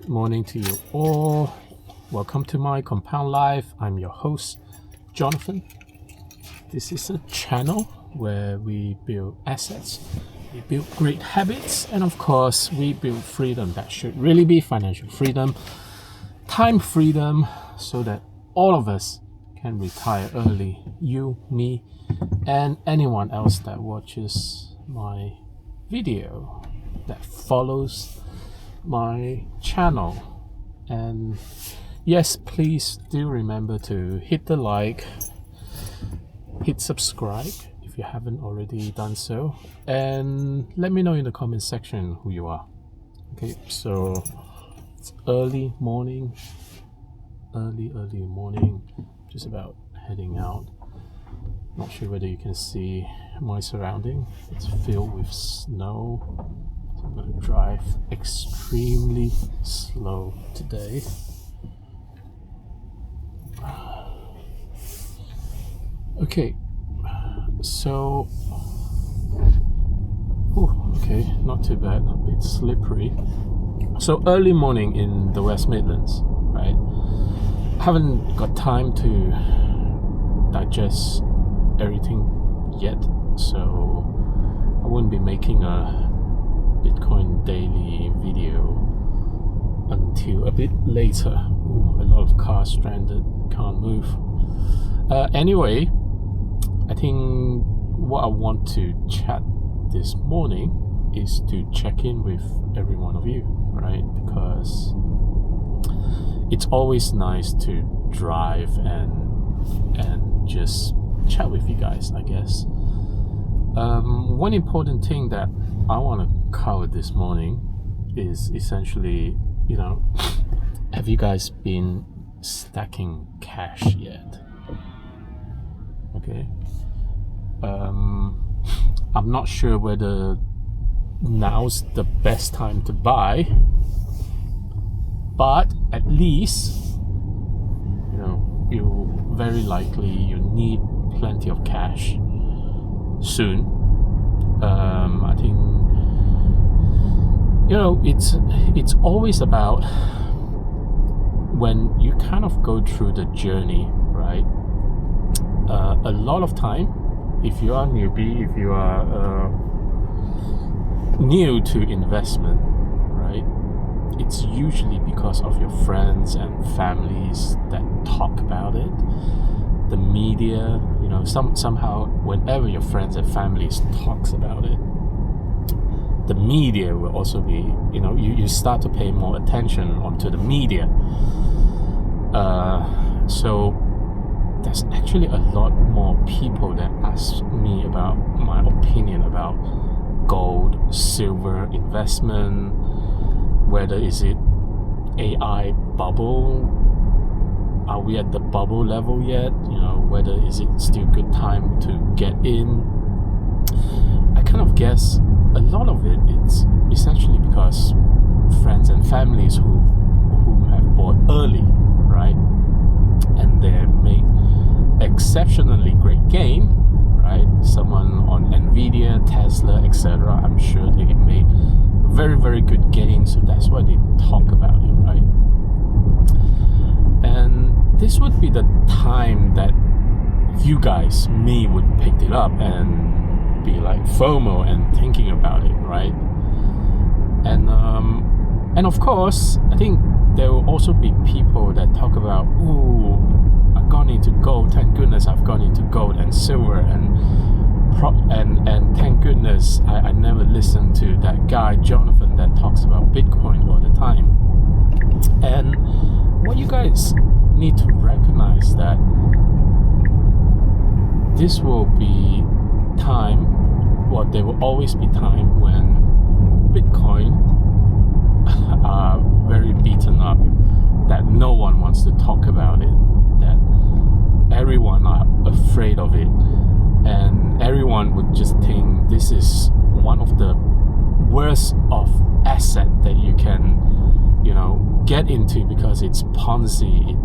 Good morning to you all. Welcome to my Compound Life. I'm your host, Jonathan. This is a channel where we build assets, we build great habits, and of course, we build freedom. That should really be financial freedom, time freedom, so that all of us can retire early. You, me, and anyone else that watches my video, that follows my channel. And yes, please do remember to hit the like, hit subscribe if you haven't already done so, and let me know in the comment section who you are. Okay, so it's early morning, just about heading out. Not sure whether you can see my surrounding. It's filled with snow. So I'm going to drive extremely slow today. Okay, so okay, not too bad, a bit slippery. So early morning in the West Midlands, right? Haven't got time to digest everything yet, so I won't be making a Bitcoin daily video until a bit later. A lot of cars stranded, can't move. Anyway, I think what I want to chat this morning is to check in with every one of you, right? Because it's always nice to drive and just chat with you guys, I guess. One important thing that I want to cover this morning is essentially, have you guys been stacking cash yet? Okay. I'm not sure whether now's the best time to buy, but at least, you very likely you need plenty of cash soon. I think it's always about when you kind of go through the journey, right? A lot of time, if you are newbie, if you are new to investment, right, it's usually because of your friends and families that talk about it. The media, somehow whenever your friends and families talks about it, the media will also be, you start to pay more attention onto the media. So there's actually a lot more people that ask me about my opinion about gold, silver investment, whether is it AI bubble, are we at the bubble level yet, whether is it still good time to get in. I kind of guess a lot of it's essentially because friends and families who have bought early, right, and they made exceptionally great gain, right? Someone on Nvidia, Tesla, etc. I'm sure they made very, very good gain, so that's why they talk about it, right? And this would be the time that you guys, me, would pick it up and be like FOMO and thinking about it, right? And of course, I think there will also be people that talk about, I've gone into gold. Thank goodness I've gone into gold and silver, and thank goodness I never listened to that guy Jonathan that talks about Bitcoin all the time. And what you guys need to recognize that this will be time, well, there will always be time when Bitcoin are very beaten up, that no one wants to talk about it, that everyone are afraid of it, and everyone would just think this is one of the worst of asset that you can get into because it's Ponzi,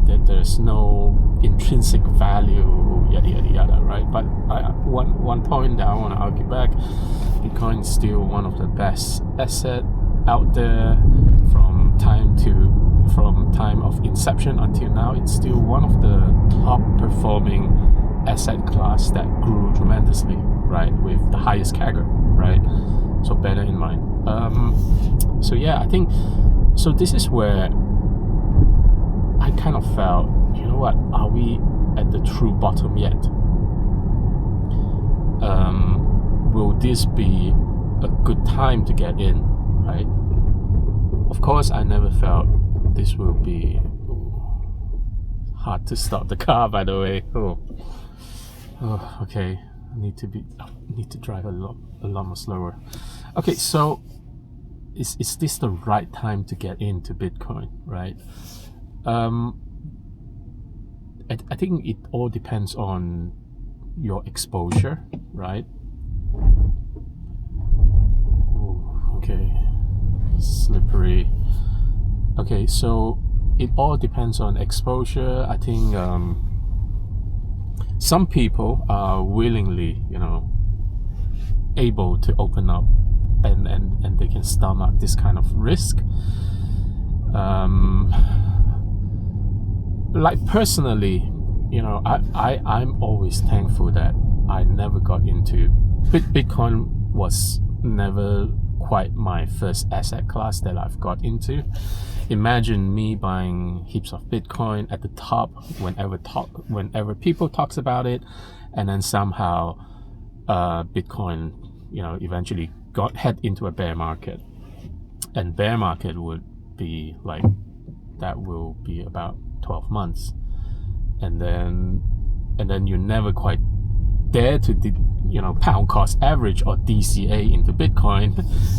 that there's no intrinsic value, yada yada yada, right? But one point that I want to argue back, Bitcoin is still one of the best asset out there from time from time of inception until now, it's still one of the top performing asset class that grew tremendously, right, with the highest CAGR, right? So bear that in mind. So yeah, I think so. This is where I kind of felt, you know what, are we at the true bottom yet? Will this be a good time to get in, right? Of course, I never felt this will be hard to stop the car, by the way. Okay. I need to drive a lot more slower. Okay, so is this the right time to get into Bitcoin, right? I think it all depends on your exposure, right? Ooh, okay, slippery. Okay, so it all depends on exposure. I think some people are willingly, able to open up and they can stomach this kind of risk. Like personally, I'm always thankful that I never got into Bitcoin. Was never quite my first asset class that I've got into. Imagine me buying heaps of Bitcoin at the top whenever people talks about it, and then somehow Bitcoin, eventually head into a bear market, and bear market would be like, that will be about 12 months, and then you never quite dare to pound cost average or DCA into Bitcoin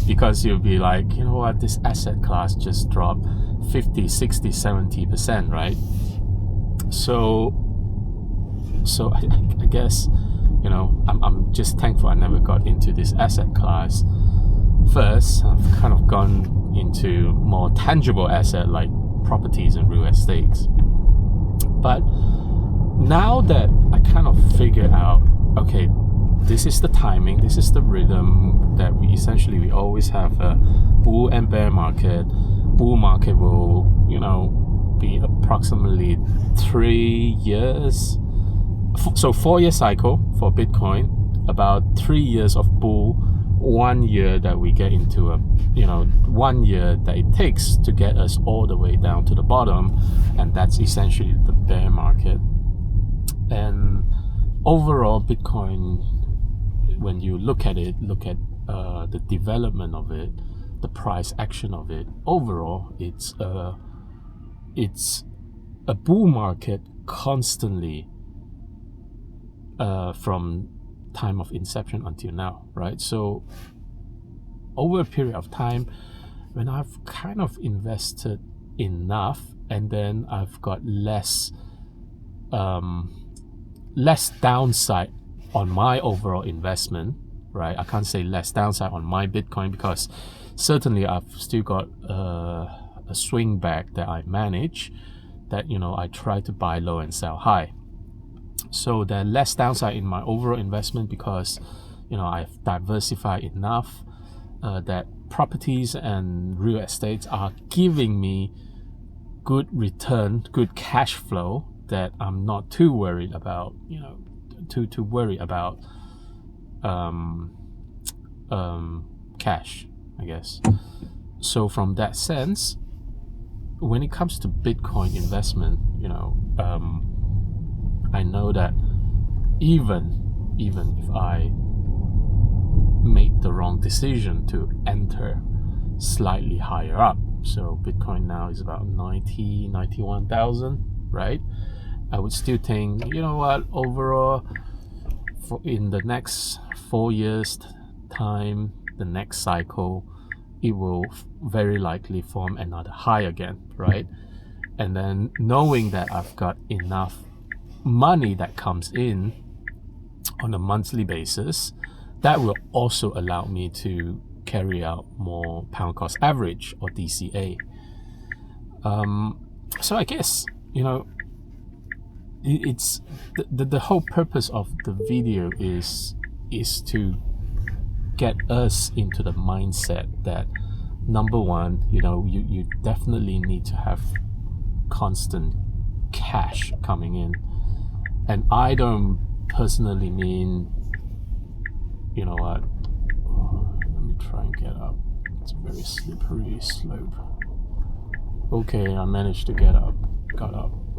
because you'll be like, you know what, this asset class just dropped 50, 60, 70%, right? So I guess, I'm just thankful I never got into this asset class first. I've kind of gone into more tangible asset like properties and real estates. But now that I kind of figured out, okay, this is the timing, this is the rhythm that we always have a bull and bear market. Bull market will, be approximately 3 years. So 4-year cycle for Bitcoin, about 3 years of bull, 1 year that we get into 1 year that it takes to get us all the way down to the bottom, and that's essentially the bear market. And overall, Bitcoin, when you look at the development of it, the price action of it, overall, it's a bull market constantly from time of inception until now, right? So over a period of time, when I've kind of invested enough, and then I've got less downside on my overall investment, right? I can't say less downside on my Bitcoin because certainly I've still got a swing back that I manage, that I try to buy low and sell high. So there's less downside in my overall investment because I've diversified enough that properties and real estates are giving me good return, good cash flow, that I'm not too worried about, too worried about cash, I guess. So from that sense, when it comes to Bitcoin investment, I know that even if I made the wrong decision to enter slightly higher up, so Bitcoin now is about 91,000, right? I would still think, overall, in the next 4 years time, the next cycle, it will very likely form another high again, right? And then knowing that I've got enough money that comes in on a monthly basis, that will also allow me to carry out more pound cost average or DCA. So I guess, it's the whole purpose of the video is to get us into the mindset that number one, you definitely need to have constant cash coming in. And I don't personally mean, you know what, let me try and get up. It's a very slippery slope. Okay, I managed to got up.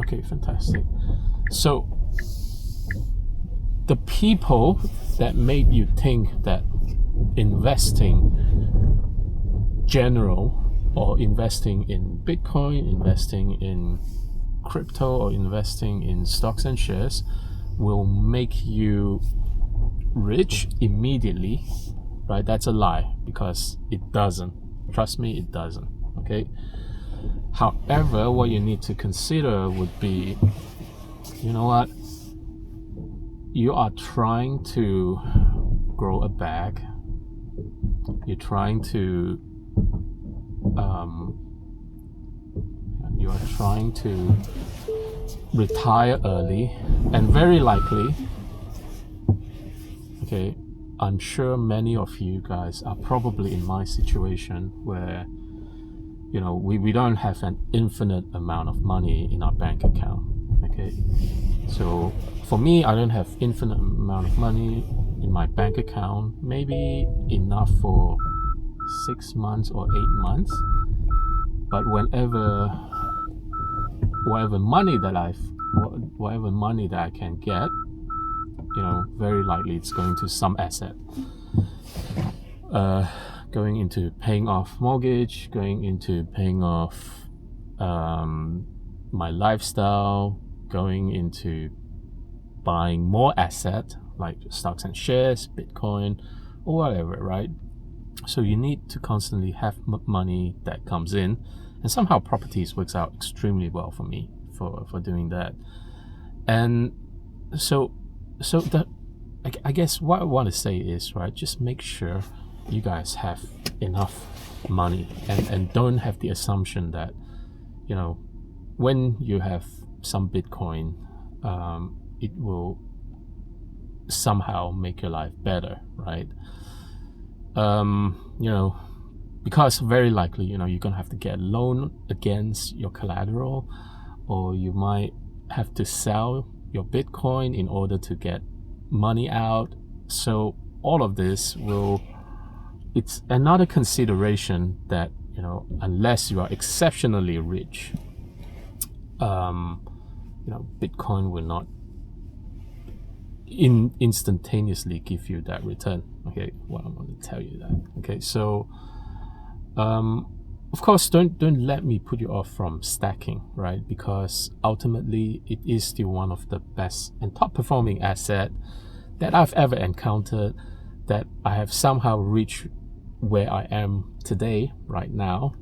Okay, fantastic. So the people that made you think that investing general, or investing in Bitcoin, investing in crypto, or investing in stocks and shares will make you rich immediately, right? That's a lie, because it doesn't. Trust me, it doesn't. Okay. However, what you need to consider would be, you know what? You are trying to grow a bag. You're trying to retire early, and very likely, okay, I'm sure many of you guys are probably in my situation where, we don't have an infinite amount of money in our bank account. Okay, so for me, I don't have infinite amount of money in my bank account, maybe enough for 6 months or 8 months. But whatever money that I can get, very likely it's going to some asset, going into paying off mortgage, going into paying off my lifestyle, going into buying more asset like stocks and shares, Bitcoin, or whatever, right? So you need to constantly have money that comes in, and somehow properties works out extremely well for me for doing that. And so I guess what I want to say is, right, just make sure you guys have enough money, and don't have the assumption that, when you have some Bitcoin, it will somehow make your life better, right? Because very likely, you're gonna have to get a loan against your collateral, or you might have to sell your Bitcoin in order to get money out. So all of this it's another consideration that, unless you are exceptionally rich, Bitcoin will not instantaneously give you that return. Okay, well, I'm going to tell you that. Okay, so of course, don't let me put you off from stacking, right? Because ultimately, it is still one of the best and top performing asset that I've ever encountered, that I have somehow reached where I am today, right now.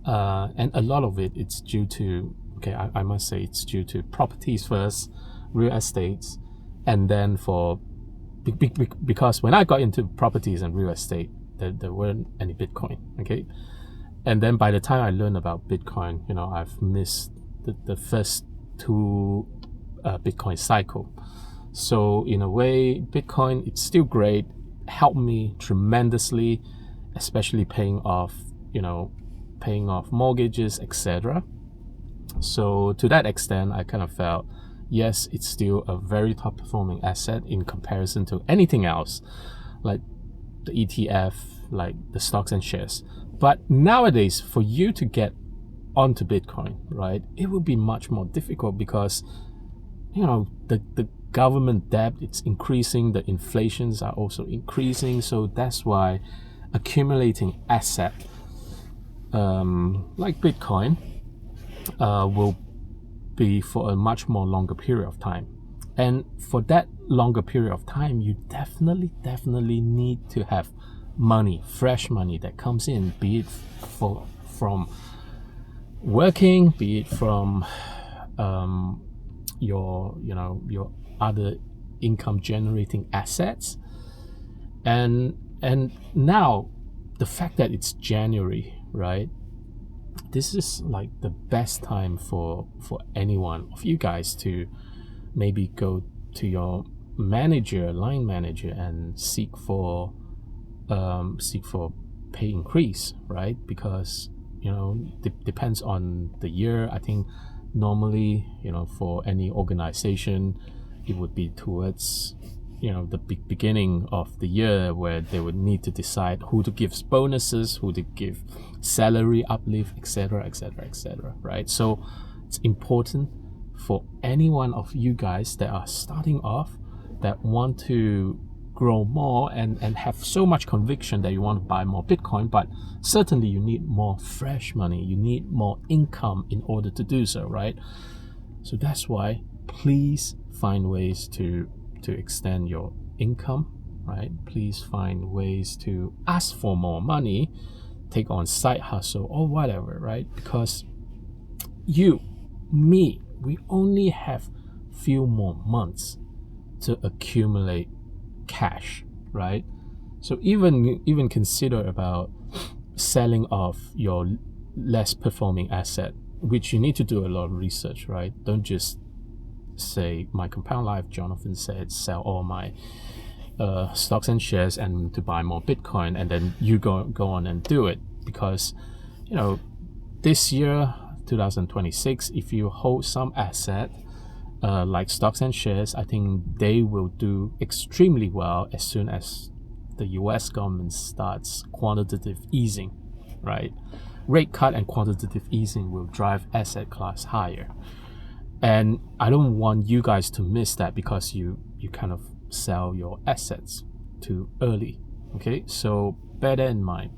And a lot of it's due to, I must say, it's due to properties first, real estates, and then because when I got into properties and real estate, there weren't any Bitcoin, okay? And then by the time I learned about Bitcoin, I've missed the first two Bitcoin cycle. So in a way, Bitcoin, it's still great, helped me tremendously, especially paying off mortgages, etc. So to that extent, I kind of felt, yes, it's still a very top performing asset in comparison to anything else, like the ETF, like the stocks and shares. But nowadays, for you to get onto Bitcoin, right, it will be much more difficult, because the government debt, it's increasing, the inflations are also increasing. So that's why accumulating asset like Bitcoin will be for a much more longer period of time. And for that longer period of time, you definitely need to have money, fresh money that comes in, be it from working, be it from your other income generating assets. And now the fact that it's January, right, this is like the best time for any one of you guys to maybe go to your line manager, and seek for pay increase, right? Because depends on the year. I think normally, for any organization, it would be towards the beginning of the year where they would need to decide who to give bonuses, who to give salary uplift, etc., etc., etc., right? So it's important for any one of you guys that are starting off, that want to grow more and have so much conviction that you want to buy more Bitcoin, but certainly you need more fresh money, you need more income in order to do so, right? So that's why please find ways to extend your income, right? Please find ways to ask for more money, take on side hustle or whatever, right? Because we only have few more months to accumulate cash, right? So even consider about selling off your less performing asset, which you need to do a lot of research, right? Don't just say, my Compound Life Jonathan said sell all my stocks and shares and to buy more Bitcoin, and then you go on and do it. Because this year 2026, if you hold some asset like stocks and shares, I think they will do extremely well as soon as the US government starts quantitative easing, right? Rate cut and quantitative easing will drive asset class higher. And I don't want you guys to miss that because you kind of sell your assets too early, okay? So bear that in mind.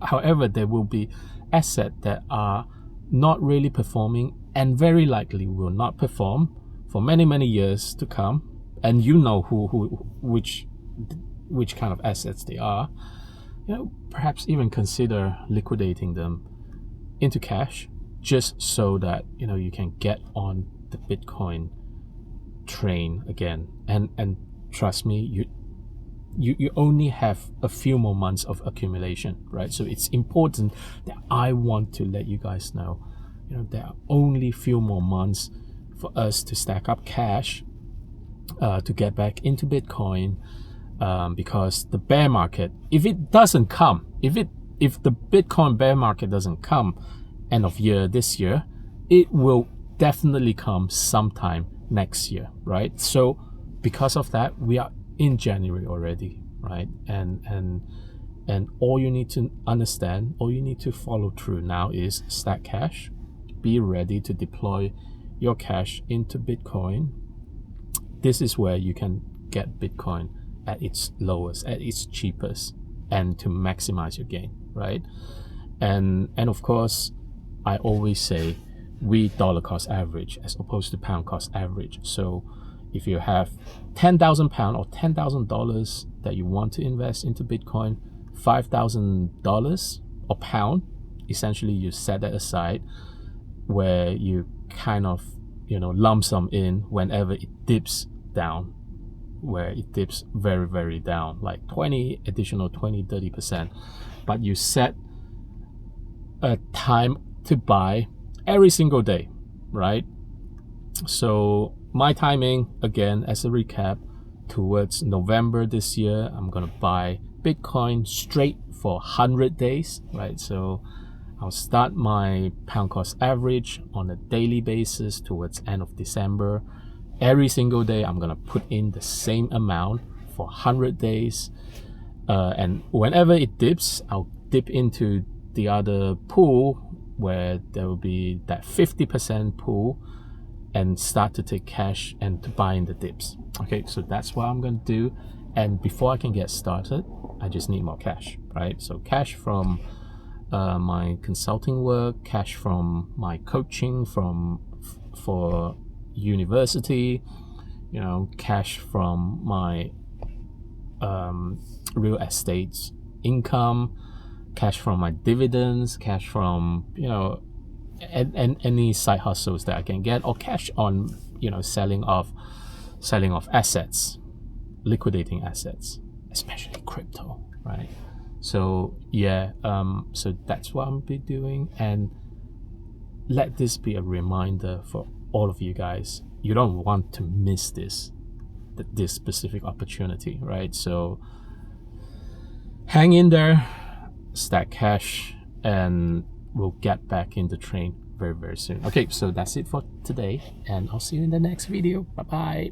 However, there will be assets that are not really performing and very likely will not perform for many, many years to come. And which kind of assets they are. Perhaps even consider liquidating them into cash, just so that you can get on the Bitcoin train again. And trust me, you only have a few more months of accumulation, right? So it's important that I want to let you guys know, there are only few more months for us to stack up cash to get back into Bitcoin, because the bear market, if it doesn't come, if the Bitcoin bear market doesn't come end of year this year, it will definitely come sometime next year, right? So because of that, we are in January already, right? And all you need to understand, all you need to follow through now is stack cash, be ready to deploy your cash into Bitcoin. This is where you can get Bitcoin at its lowest, at its cheapest, and to maximize your gain, right? And of course, I always say we dollar cost average as opposed to pound cost average. So if you have £10,000 or $10,000 that you want to invest into Bitcoin, $5,000 or pound, essentially you set that aside where you kind of lump sum in whenever it dips down, where it dips very, very down, like 30%, but you set a time to buy every single day, right? So my timing, again, as a recap, towards November this year, I'm gonna buy Bitcoin straight for 100 days, right? So I'll start my pound cost average on a daily basis towards end of December. Every single day, I'm gonna put in the same amount for 100 days. And whenever it dips, I'll dip into the other pool where there will be that 50% pool and start to take cash and to buy in the dips. Okay, so that's what I'm going to do. And before I can get started, I just need more cash, right? So cash from my consulting work, cash from my coaching for university, cash from my real estate income, cash from my dividends, cash from and any side hustles that I can get, or cash on selling off assets, liquidating assets, especially crypto, right? So so that's what I'm be doing, and let this be a reminder for all of you guys. You don't want to miss this specific opportunity, right? So hang in there. stack cash, and we'll get back in the train very, very soon. Okay, so that's it for today, and I'll see you in the next video. Bye bye.